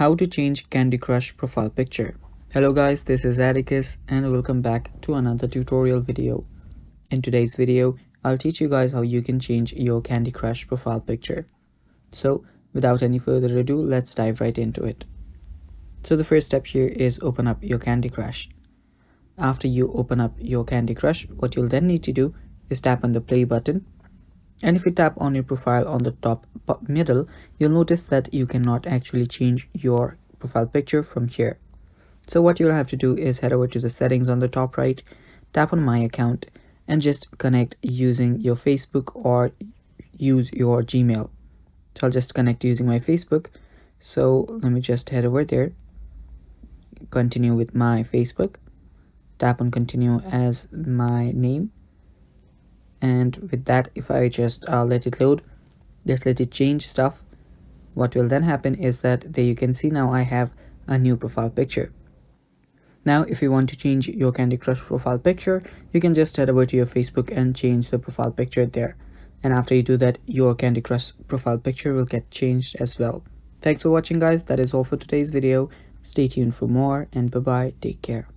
How to change Candy Crush profile picture. Hello guys, this is Atticus and welcome back to another tutorial video. In today's video, I'll teach you guys how you can change your Candy Crush profile picture. So without any further ado, let's dive right into it. So the first step here is open up your Candy Crush. After you open up your Candy Crush, what you'll then need to do is tap on the play button. And if you tap on your profile on the top middle, you'll notice that you cannot actually change your profile picture from here. So what you'll have to do is head over to the settings on the top right, tap on my account, and just connect using your Facebook or use your Gmail. So I'll just connect using my Facebook. So let me just head over there, continue with my Facebook, tap on continue as my name. And with that, if I just let it load, just let it change stuff, what will then happen is that there you can see now I have a new profile picture. Now if you want to change your Candy Crush profile picture, you can just head over to your Facebook and change the profile picture there. And after you do that, your Candy Crush profile picture will get changed as well. Thanks for watching guys, that is all for today's video. Stay tuned for more and bye bye, take care.